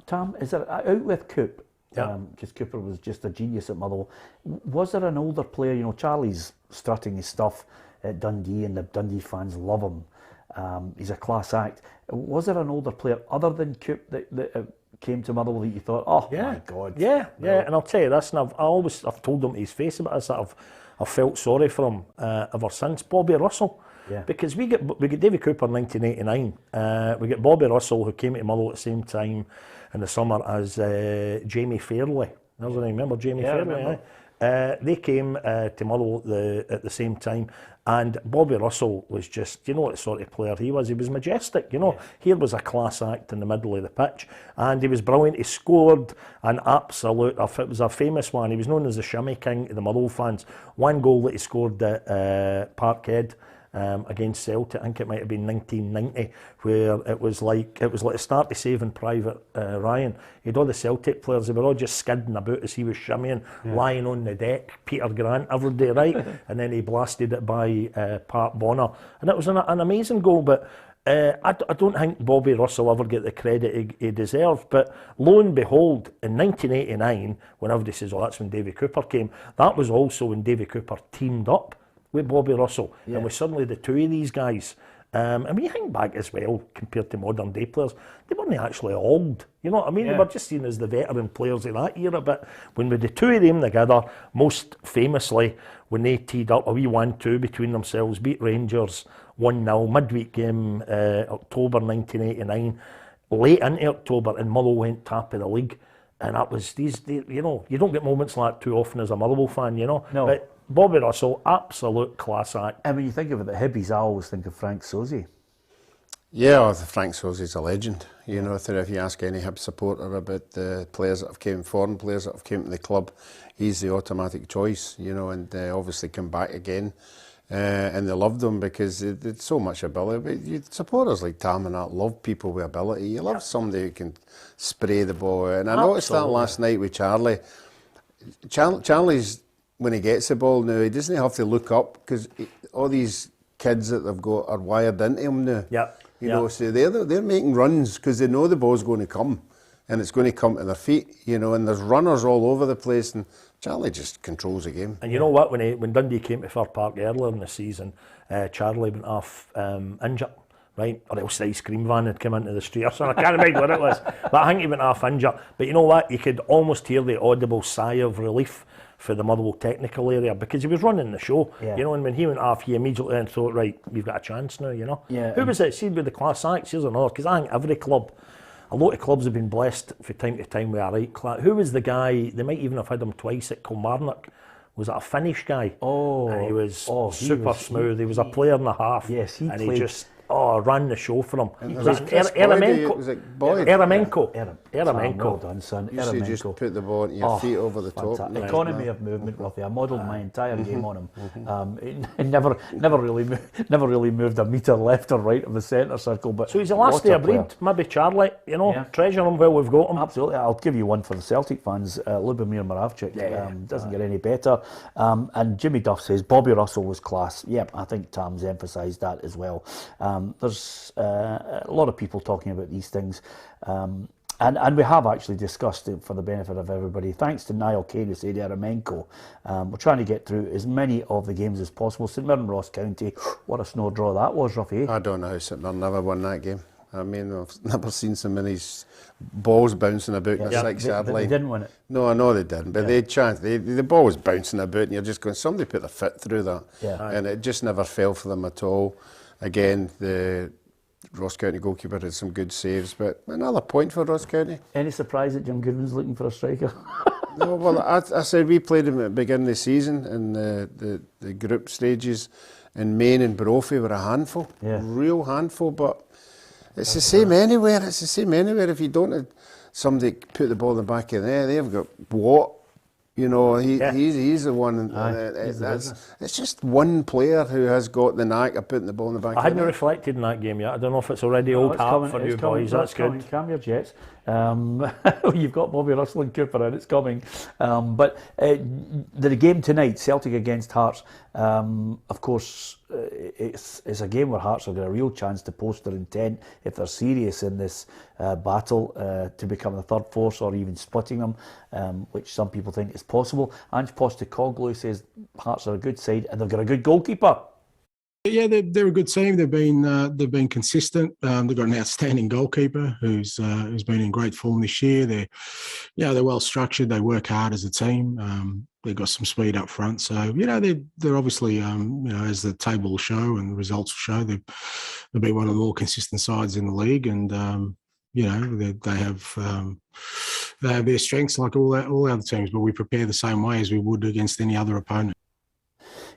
Tom, is there out with Coop? Because Cooper was just a genius at Motherwell. Was there an older player? You know, Charlie's strutting his stuff at Dundee, and the Dundee fans love him. He's a class act. Was there an older player other than Coop that came to Motherwell that you thought, oh my God?
Yeah. And I'll tell you this, and I've told him to his face about this, that I've felt sorry for him ever since. Bobby Russell. Yeah. Because we get David Cooper in 1989. We get Bobby Russell, who came to Motherwell at the same time in the summer as Jamie Fairley. There's the name. Remember Jamie Fairley? They came to Motherwell at the same time, and Bobby Russell was just, you know what sort of player he was. He was majestic, you know. Here was a class act in the middle of the pitch, and he was brilliant. He scored an absolute, it was a famous one. He was known as the Shimmy King to the Motherwell fans. One goal that he scored at Parkhead against Celtic, I think it might have been 1990, where it was like a start to Saving Private Ryan. He had all the Celtic players, they were all just skidding about as he was shimmying, lying on the deck, Peter Grant every day, right? And then he blasted it by Pat Bonner, and it was an amazing goal. But I don't think Bobby Russell ever get the credit he deserved, but lo and behold, in 1989, when everybody says, oh, that's when Davy Cooper came, that was also when Davy Cooper teamed up with Bobby Russell, and was suddenly the two of these guys. And when you think back as well, compared to modern day players, they weren't actually old. You know what I mean? They were just seen as the veteran players of that era. But when with the two of them together, most famously, when they teed up a wee 1-2 between themselves, beat Rangers 1-0, midweek game, October 1989, late into October, and Motherwell went top of the league. And that was you know, you don't get moments like that too often as a Motherwell fan, you know.
No.
But Bobby Russell, absolute class act.
And when you think of it, the Hibbies, I always think of Frank Sosie.
Yeah, well, Frank Sosie's a legend. You know, if you ask any Hibs supporter about the players that have came, foreign players that have came to the club, he's the automatic choice, you know, and obviously come back again. And they loved him because they'd so much ability. But supporters like Tam and that love people with ability. You love somebody who can spray the ball. And I noticed that last night with Charlie. Charlie's, when he gets the ball now, he doesn't have to look up because all these kids that they've got are wired into him now.
Yeah.
You know, so they're making runs because they know the ball's going to come. and it's going to come to their feet, you know, and there's runners all over the place, and Charlie just controls the game.
And you know what, when Dundee came to Fir Park earlier in the season, Charlie went off injured, right? Or else the ice cream van had come into the street or something. I can't remember what it was. But I think he went off injured. But you know what, you could almost hear the audible sigh of relief for the Motherwell technical area, because he was running the show, you know, and when he went off, he immediately then thought, right, we've got a chance now, you know. Who was it? See, with the class acts, here's another, because I think every club, a lot of clubs have been blessed from time to time with a right class. Who was the guy, they might even have had him twice at Kilmarnock, was it a Finnish guy? And he was super smooth, he was a player and a half.
Yes, he
and
played.
he just ran the show for him.
Was it Boyd?
Eremenko.
Well done, son.
You should just put the ball on your feet over the top.
Economy of movement, Ruffy. I modelled my entire game on him. He never really moved a metre left or right of the centre circle. But
so he's the last day of breed. Maybe Charlie, you know, treasure him while we've got him.
Absolutely. I'll give you one for the Celtic fans. Lubomir Moravcik doesn't get any better. And Jimmy Duff says Bobby Russell was class. Yep, I think Tam's emphasised that as well. There's a lot of people talking about these things, and we have actually discussed it for the benefit of everybody. Thanks to Niall Kane who said Eremenko. We're trying to get through as many of the games as possible. St Mirren Ross County, what a snow draw that was, Ruffy.
I don't know how St Mirren never won that game. I mean, I've never seen so many balls bouncing about in the 6-yard line.
They didn't win it.
No, I know they didn't, but they had chance. The ball was bouncing about, and you're just going, somebody put their foot through that. And it just never fell for them at all. Again, the Ross County goalkeeper had some good saves, but another point for Ross County.
Any surprise that Jim Goodwin's looking for a striker?
No, well, I said we played him at the beginning of the season in the group stages, and Maine and Brophy were a handful, real handful, but it's the same anywhere. It's the same anywhere. If you don't have somebody put the ball in the back of the net, they've got what? You know, he's the one. It's just one player who has got the knack of putting the ball in the back.
I hadn't reflected in that game yet. I don't know if it's already old hat for you boys. That's good.
Calm your jets. You've got Bobby Russell and Cooper and it's coming. But the game tonight, Celtic against Hearts, of course, it's a game where Hearts have got a real chance to post their intent if they're serious in this battle to become the third force or even splitting them, which some people think is possible. Ange Postecoglou says Hearts are a good side and they've got a good goalkeeper.
Yeah, they're a good team. They've been consistent. They've got an outstanding goalkeeper who's been in great form this year. They're well structured. They work hard as a team. They've got some speed up front. So they're obviously as the table will show and the results will show, they've been one of the more consistent sides in the league. And they have their strengths like all other teams, but we prepare the same way as we would against any other opponent.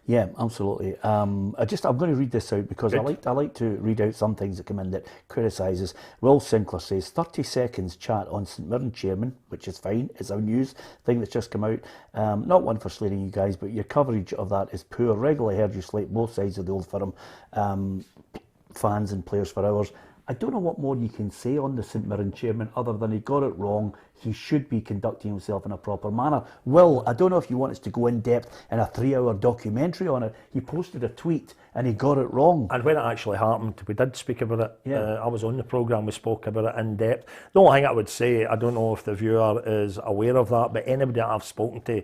Yeah, absolutely. I'm going to read this out because I like to read out some things that come in that criticises. Will Sinclair says 30 seconds chat on St Mirren chairman, which is fine. It's a news thing that's just come out. Not one for slating you guys, but your coverage of that is poor. Regularly heard you slate both sides of the old firm, fans and players for hours. I don't know what more you can say on the St Mirren chairman other than he got it wrong. He should be conducting himself in a proper manner. Will, I don't know if you want us to go in depth in a 3-hour documentary on it. He posted a tweet and he got it wrong.
And when it actually happened, we did speak about it. I was on the programme, we spoke about it in depth. The only thing I would say, I don't know if the viewer is aware of that, but anybody that I've spoken to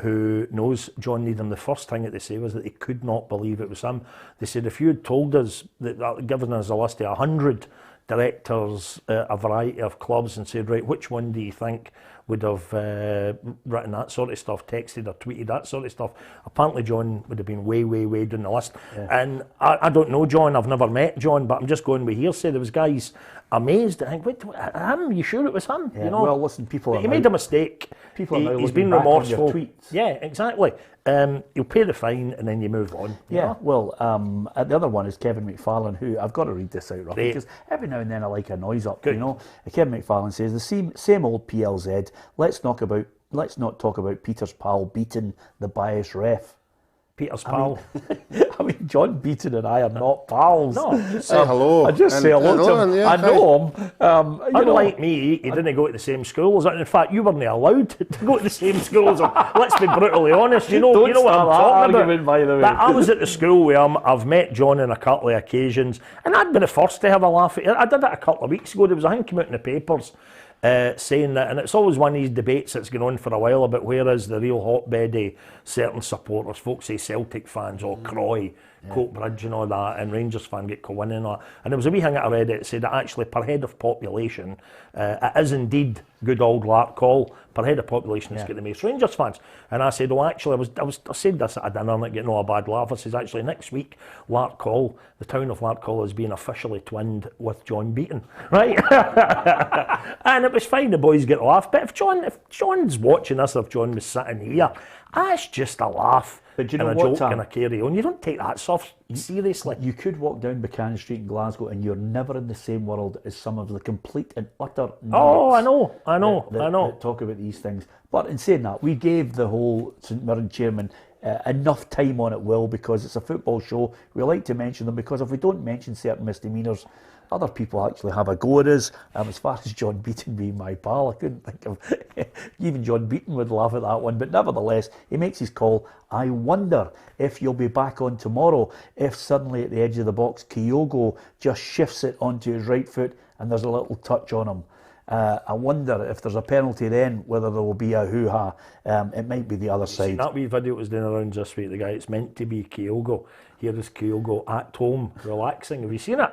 who knows John Needham, the first thing that they say was that they could not believe it was him. They said if you had told us, given us a list of 100 directors, a variety of clubs, and said, right, which one do you think would have written that sort of stuff, texted or tweeted that sort of stuff, apparently John would have been way down the list. And I don't know John, I've never met John, but I'm just going with hearsay. There was guys amazed. I think, wait, him? You sure it was him?
Yeah, well, listen, people.
He made a mistake. He's been remorseful.
Tweets.
Yeah, exactly. You'll pay the fine and then you move on. You know?
Well, the other one is Kevin McFarlane, who I've got to read this out, Ruffy, because every now and then I like a noise up. Good. You know, Kevin McFarlane says the same old PLZ. Let's not talk about Peter's pal Beaton, the biased ref.
Peter's pal.
I mean, John Beaton and I are not pals.
No,
just say hello.
I just say hello to him. I know him.
Unlike me, he didn't go to the same schools. In fact, you weren't allowed to go to the same schools. Let's be brutally honest. You know what I'm talking about. By the way. But I was at the school with him. I've met John on a couple of occasions, and I'd been the first to have a laugh at it. I did it a couple of weeks ago. There was a thing came out in the papers. saying that, and it's always one of these debates that's going on for a while about where is the real hotbed of certain supporters. Folks say Celtic fans or Croy, Coatbridge and all that, and Rangers fans get Cowan and all that. And there was a wee thing that I read that said that actually per head of population, it is indeed good old Larkhall, per head of population has got the most Rangers fans. And I said, well, actually, I said this at a dinner and getting all a bad laugh. I says, actually, next week, Larkhall, the town of Larkhall is being officially twinned with John Beaton, right? And it was fine, the boys get a laugh. But if John's watching this, if John was sitting here, that's just a laugh.
But you know
and
what,
a joke
Tam?
and a carry on. You don't take that stuff seriously.
You could walk down Buchanan Street in Glasgow and you're never in the same world as some of the complete and utter
Oh, I
nuts
know.
that talk about these things. But in saying that, we gave the whole St Mirren chairman enough time on it, Will, because it's a football show. We like to mention them because if we don't mention certain misdemeanours, other people actually have a go at us. As far as John Beaton being my pal, I couldn't think of... Even John Beaton would laugh at that one. But nevertheless, he makes his call. I wonder if you'll be back on tomorrow, if suddenly at the edge of the box, Kyogo just shifts it onto his right foot and there's a little touch on him. I wonder if there's a penalty then, whether there will be a hoo-ha. It might be the other side.
That wee video was doing around this week, the guy, it's meant to be Kyogo. Here is Kyogo at home, relaxing. Have you seen it?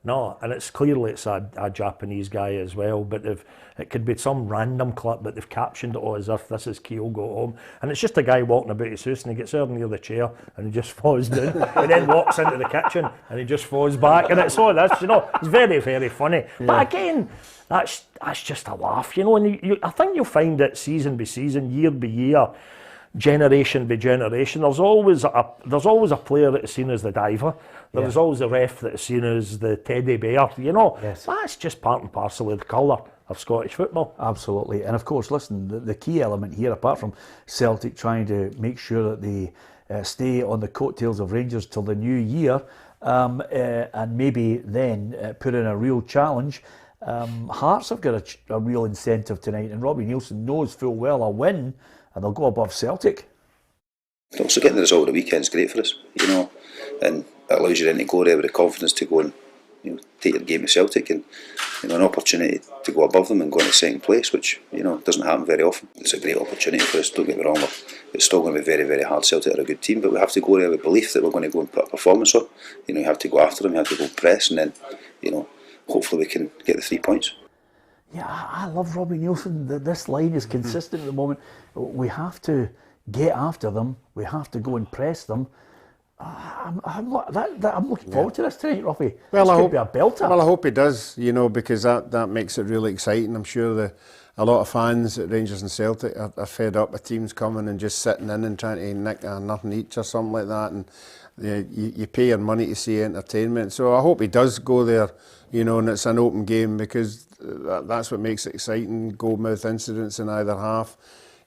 No, and it's clearly it's a Japanese guy as well, but it could be some random clip, but they've captioned it all as if this is Kyogo at home. And it's just a guy walking about his house and he gets there near the chair and he just falls down and then walks into the kitchen and he just falls back. And it's all this, it's very, very funny. Yeah. But again, that's just a laugh, and I think you'll find that season by season, year by year, generation by generation, there's always a player that is seen as the diver. There's always a ref that is seen as the teddy bear.
Yes.
That's just part and parcel of the colour of Scottish football.
Absolutely, and of course, listen, the key element here, apart from Celtic trying to make sure that they stay on the coattails of Rangers till the new year, and maybe then put in a real challenge. Hearts have got a real incentive tonight, and Robbie Neilson knows full well a win and they'll go above Celtic.
Also getting the result of the weekend is great for us, and it allows you then to go there with the confidence to go and take your game to Celtic, and an opportunity to go above them and go into second place, which doesn't happen very often. It's a great opportunity for us, don't get me wrong. It's still going to be very, very hard. Celtic are a good team, but we have to go there with belief that we're going to go and put a performance on. You have to go after them, you have to go press, and then hopefully we can get the 3 points.
Yeah, I love Robbie Neilson. This line is consistent at the moment. We have to get after them. We have to go and press them. I'm looking forward to this tonight, Ruffy.
Well,
this could be a belter.
Well, I hope he does, because that makes it really exciting. I'm sure a lot of fans at Rangers and Celtic are fed up with teams coming and just sitting in and trying to nick nothing each or something like that. And you pay your money to see entertainment. So I hope he does go there, and it's an open game, because that's what makes it exciting. Goalmouth incidents in either half,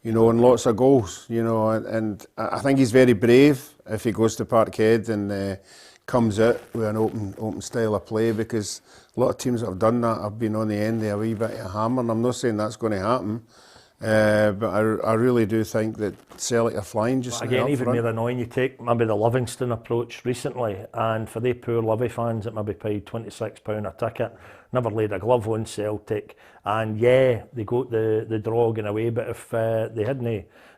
and lots of goals, and I think he's very brave if he goes to Parkhead and comes out with an open style of play, because a lot of teams that have done that have been on the end of a wee bit of a hammer, and I'm not saying that's going to happen. But I really do think that Celtic are flying just
again,
now.
even more annoying, you take maybe the Livingston approach recently, and for the poor Livy fans that maybe paid £26 a ticket, never laid a glove on Celtic, and they got the draw going away, but if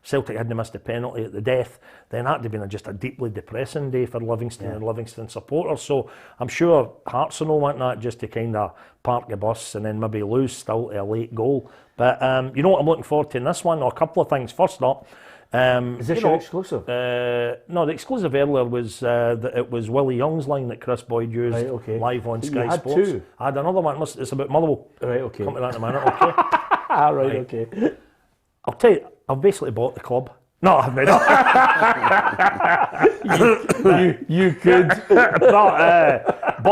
Celtic hadn't missed a penalty at the death, then that'd have been just a deeply depressing day for Livingston and Livingston supporters. So I'm sure Hearts will not want that, just to kind of park the bus and then maybe lose still to a late goal. But you know what I'm looking forward to in this one? A couple of things. First up,
is this your exclusive?
No, the exclusive earlier was that it was Willie Young's line that Chris Boyd used live on Sky
had
Sports.
Two.
I had another one. It's about Motherwell.
Right, okay.
Come to that in a minute, okay?
Right, okay.
I'll tell you, I've basically bought the club. No, I've made it. you could.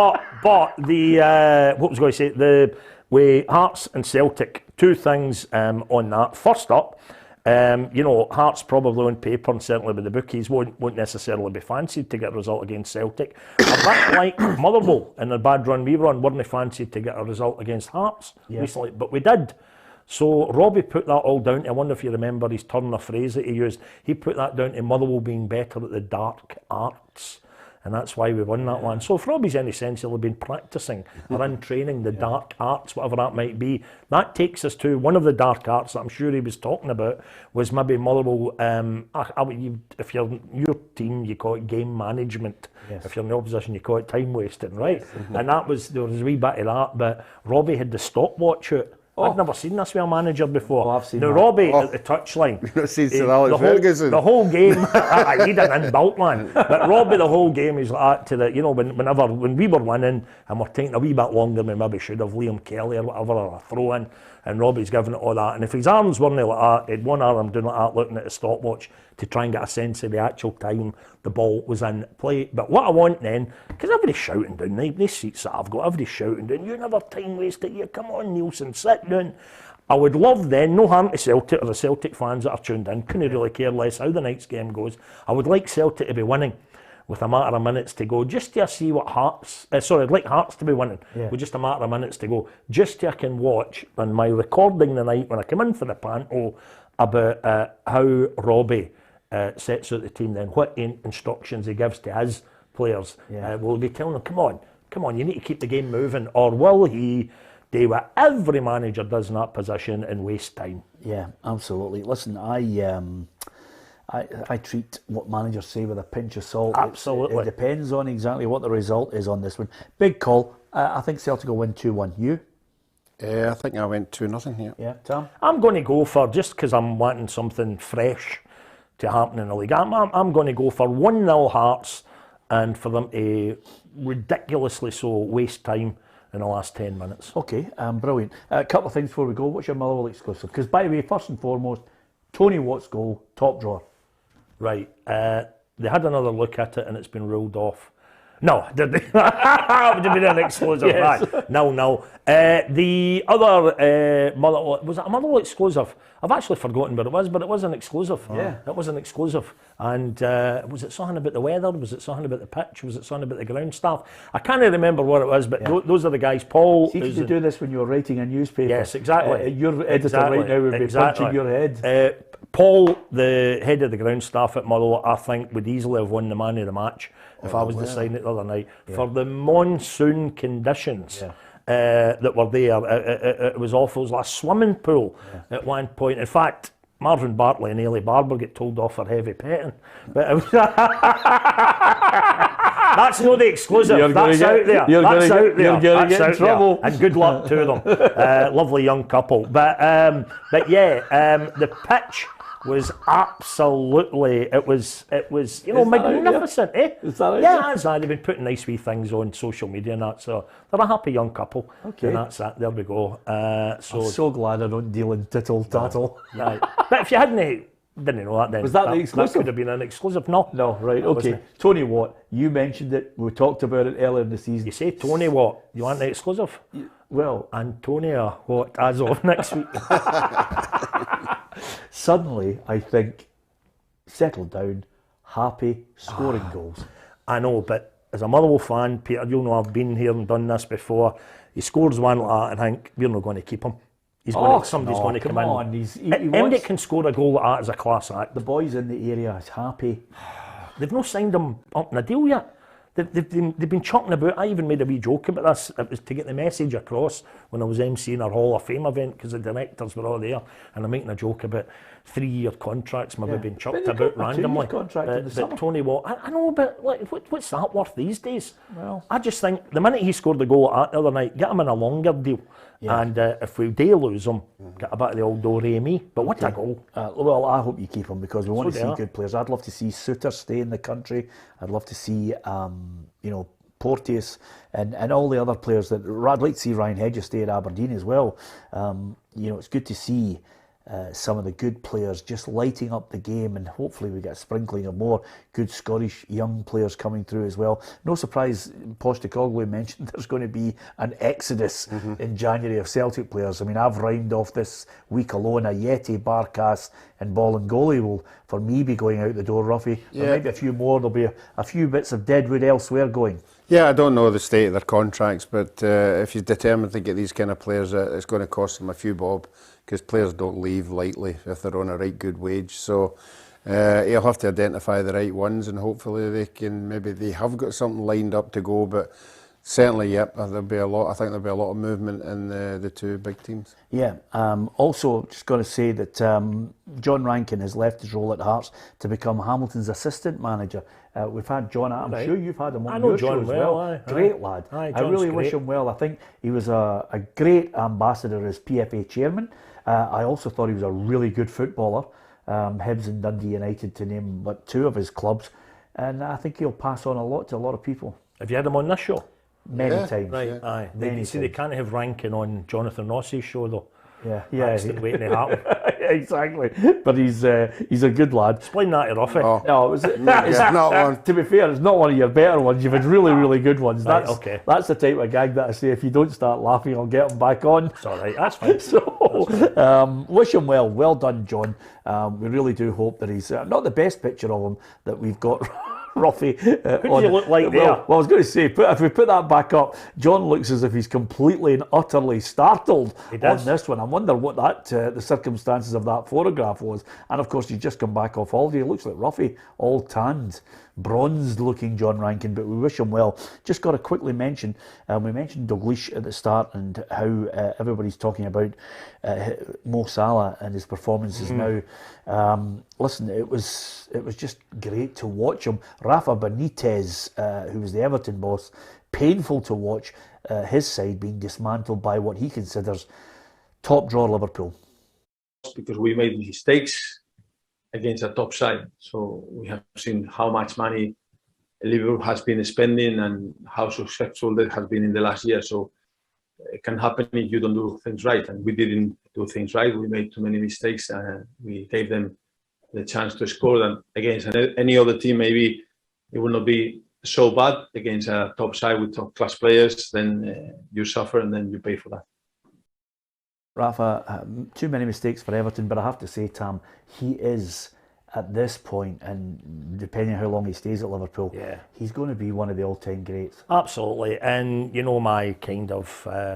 but the what was I going to say? The way Hearts and Celtic, two things on that. First up, Hearts probably on paper and certainly with the bookies won't necessarily be fancied to get a result against Celtic. A bit like Motherwell in the bad run we run, weren't fancied to get a result against Hearts recently, but we did. So Robbie put that all down to, I wonder if you remember his turn of phrase that he used, he put that down to Motherwell being better at the dark arts. and that's why we won that one. So if Robbie's any sense, he'll have been practising or in training the dark arts, whatever that might be. That takes us to one of the dark arts that I'm sure he was talking about, was maybe Motherwell, if you're your team, you call it game management.
Yes.
If you're in the opposition, you call it time wasting, right? And there was a wee bit of that, but Robbie had the stopwatch out. I've never seen this with a manager before.
Oh, I've seen
now,
that.
Robbie at the touchline.
You've not seen Sir Alex Ferguson.
The whole game, I need an inbuilt one. But Robbie, the whole game is like that to the, when we were winning and we're taking a wee bit longer than we maybe should have, Liam Kelly or whatever, or a throw in, and Robbie's giving it all that. And if his arms weren't like that, he'd one arm doing like that, looking at the stopwatch to try and get a sense of the actual time the ball was in play. But what I want then, because everybody's shouting down, these seats that I've got, everybody's shouting down, you never time waste it, you come on Nielsen, sit down. I would love then, no harm to Celtic or the Celtic fans that are tuned in, couldn't really care less how the night's game goes. I would like Celtic to be winning with a matter of minutes to go, just to see what Hearts, I'd like Hearts to be winning with just a matter of minutes to go, just to I can watch on my recording the night when I come in for the panto about how Robbie sets out the team, then what instructions he gives to his players. Will he be telling them, come on, you need to keep the game moving, or will he do what every manager does in that position and waste time?
Yeah, absolutely. Listen, I treat what managers say with a pinch of salt.
Absolutely.
It depends on exactly what the result is on this one. Big call. I think Celtic will win 2-1. You?
I think I went 2-0 here.
Yeah, Tom?
I'm going to go for, just because I'm wanting something fresh to happen in the league, I'm going to go for 1-0 Hearts, and for them to ridiculously so waste time in the last 10 minutes.
Okay, brilliant. A couple of things before we go. What's your Motherwell exclusive? Because, by the way, first and foremost, Tony Watt's goal, top drawer.
Right. They had another look at it and it's been ruled off. No, did they? That would have been an exclusive.
Yes.
Right. No. The other Motherwell, was it a Motherwell exclusive? I've actually forgotten what it was, but it was an exclusive.
Yeah.
It was an exclusive. And was it something about the weather? Was it something about the pitch? Was it something about the ground staff? I can't remember what it was, but those are the guys. Paul.
See, you do this when you're writing a newspaper.
Yes, exactly.
Your editor right now would be punching your head.
Paul, the head of the ground staff at Motherwell, I think would easily have won the man of the match if I was deciding it the other night. For the monsoon conditions that were there, it was awful. It was like a swimming pool at one point. In fact, Marvin Bartley and Ailey Barber get told off for heavy petting. But it was that's not the exclusive. That's out there.
You're going to get in
out
trouble.
There. And good luck to them. Lovely young couple. But the pitch was absolutely, it was magnificent.
Is that right?
Yeah, they've been putting nice wee things on social media and that, so they're a happy young couple.
Okay.
And that's that. There we go.
I'm so glad I don't deal in tittle-tattle.
Right. But if you didn't know that then.
Was that the exclusive?
That could have been an exclusive. No,
right, okay. Tony Watt, you mentioned it, we talked about it earlier in the season.
You say Tony Watt, you want the exclusive?
Well,
Antonia Watt as of next week.
Suddenly, I think, settled down, happy, scoring goals.
I know, but as a Motherwell fan, Peter, you'll know I've been here and done this before. He scores one like that and I think we're not going to keep him. Somebody's going to come
on.
in.
He
can score a goal like that as a class act.
The boys in the area is happy.
They've not signed him up in a deal yet. They've been chucking about. I even made a wee joke about this. It was to get the message across when I was emceeing our Hall of Fame event, because the directors were all there, and I'm making a joke about 3-year contracts maybe being chucked about randomly. But Tony Watt, I know, but what's that worth these days? Well, I just think the minute he scored the goal at the other night, get him in a longer deal. Yeah. And if we do lose him, get a bit of the old do-re-mi. But what a goal.
Well, I hope you keep him, because we want to see good players. I'd love to see Suter stay in the country. I'd love to see, Porteous and all the other players. I'd like to see Ryan Hedges stay at Aberdeen as well. It's good to see some of the good players just lighting up the game, and hopefully we get a sprinkling of more good Scottish young players coming through as well. No surprise, Postecoglou mentioned there's going to be an exodus in January of Celtic players. I mean, I've rhymed off this week alone, Ayeti, Barkas and Bolingoli will, for me, be going out the door, Ruffy. There might be a few more. There'll be a few bits of deadwood elsewhere going.
Yeah, I don't know the state of their contracts, but if you're determined to get these kind of players, it's going to cost them a few bob, because players don't leave lightly if they're on a right good wage. So He'll have to identify the right ones, and hopefully they have got something lined up to go. But certainly, yep, there'll be a lot. I think there'll be a lot of movement in the two big teams.
Yeah. Also, just got to say that John Rankin has left his role at Hearts to become Hamilton's assistant manager. We've had John. I'm sure you've had him on your show as well. Great lad. I really wish him well. I think he was a great ambassador as PFA chairman. I also thought he was a really good footballer. Hibs and Dundee United, to name but two of his clubs, and I think he'll pass on a lot to a lot of people.
Have you had him on this show?
Many times.
Right,
Yeah.
aye.
Many
They can't have Rankin on Jonathan Ross's show though.
Yeah.
That's waiting to happen.
Exactly. But he's a good lad.
Explain that to Ruffy.
Oh.
No, it's not one. To be fair, it's not one of your better ones. You've had really, really good ones.
Right,
That's
okay.
That's the type of gag that I say, if you don't start laughing, I'll get him back on.
It's all right. That's fine.
So, wish him well. Well done, John. We really do hope that he's not the best picture of him that we've got. Ruffy.
Who does he look like there?
Well, I was going to say, if we put that back up, John looks as if he's completely and utterly startled on this one. I wonder what the circumstances of that photograph was. And of course, he's just come back off holiday. He looks like Ruffy, all tanned, bronzed looking John Rankin, but we wish him well. Just got to quickly mention, we mentioned Dalglish at the start and how everybody's talking about Mo Salah and his performances now. Listen, it was just great to watch him. Rafa Benitez, who was the Everton boss, painful to watch his side being dismantled by what he considers top drawer Liverpool.
Because we made mistakes against a top side. So we have seen how much money Liverpool has been spending and how successful that has been in the last year. So it can happen if you don't do things right. And we didn't do things right. We made too many mistakes and we gave them the chance to score. And against any other team, maybe it will not be so bad. Against a top side with top class players, then you suffer and then you pay for that.
Rafa, too many mistakes for Everton, but I have to say, Tam, he is at this point, and depending on how long he stays at Liverpool, he's going to be one of the all-time greats.
Absolutely, and you know my kind of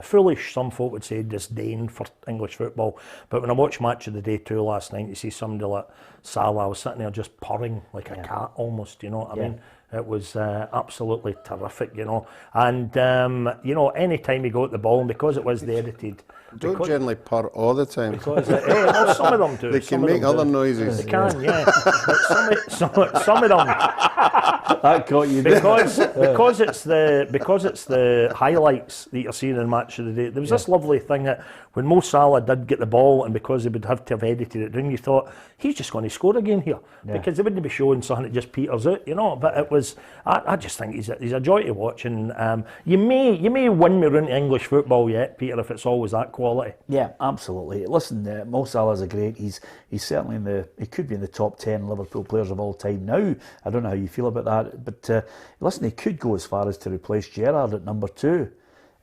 foolish, some folk would say, disdain for English football, but when I watched Match of the Day 2 last night, you see somebody like Salah, I was sitting there just purring like a cat almost, you know what I mean? It was absolutely terrific, you know. And, you know, any time he got the ball, and because it was the edited...
Don't generally purr all the time.
Because, well, some of them do.
They can make other noises.
They can, yeah. But some of them...
That caught you.
Because it's the highlights that you're seeing in Match of the Day. There was this lovely thing that when Mo Salah did get the ball, and because they would have to have edited it down, you thought he's just going to score again here because they wouldn't be showing something that just peters out, you know. But it was, I just think he's a joy to watch, and you may win me around English football yet, Peter, if it's always that quality.
Yeah, absolutely. Listen, Mo Salah's a great. He's certainly he could be in the top 10 Liverpool players of all time now. I don't know how you feel about that, but listen, he could go as far as to replace Gerrard at number 2.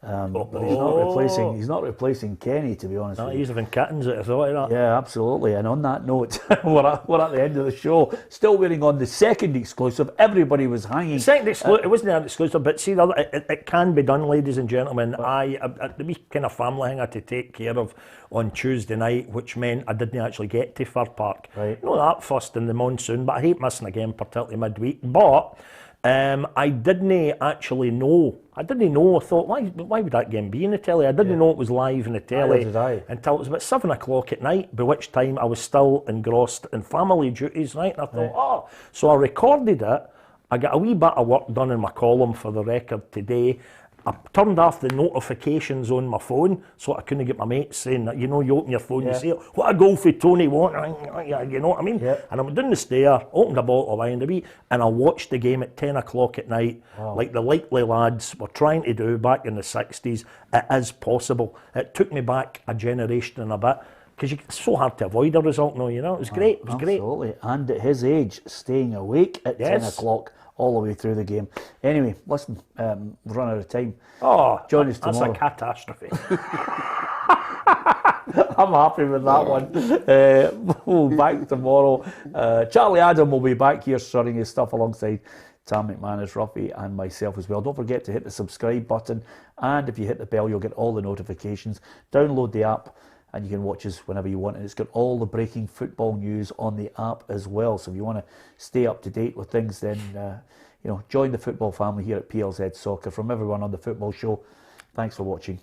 But he's not replacing Kenny, to be honest.
No,
with you.
he's having kittens at the thought of that.
Yeah, absolutely. And on that note, we're at the end of the show. Still waiting on the second exclusive. Everybody was hanging.
The second exclusive, it wasn't an exclusive, but see, it can be done, ladies and gentlemen. The wee kind of family thing I had to take care of on Tuesday night, which meant I didn't actually get to Fir Park.
Right.
Not that first in the monsoon, but I hate missing a game, particularly midweek. But I didn't actually know. I thought, why would that game be in the telly? I didn't know it was live in the telly until it was about 7 o'clock at night, by which time I was still engrossed in family duties, right? And I thought, so I recorded it. I got a wee bit of work done in my column for the Record today. I turned off the notifications on my phone so I couldn't get my mates saying that, you know, you open your phone, you say, what a goal for Tony want, you know what I mean? Yeah. And I went down the stair, opened a bottle of wine, and I watched the game at 10 o'clock at night, like the likely lads were trying to do back in the 60s. It is possible. It took me back a generation and a bit, because it's so hard to avoid a result now, you know. It was great. It was great.
Absolutely. And at his age, staying awake at 10 o'clock all the way through the game. Anyway, listen, we've run out of time. Join us tomorrow.
That's a catastrophe.
I'm happy with that one. We'll be back tomorrow. Charlie Adam will be back here starting his stuff alongside Tam McManus, Ruffy and myself as well. Don't forget to hit the subscribe button, and if you hit the bell, you'll get all the notifications. Download the app and you can watch us whenever you want. And it's got all the breaking football news on the app as well. So if you want to stay up to date with things, then join the football family here at PLZ Soccer. From everyone on the Football Show, thanks for watching.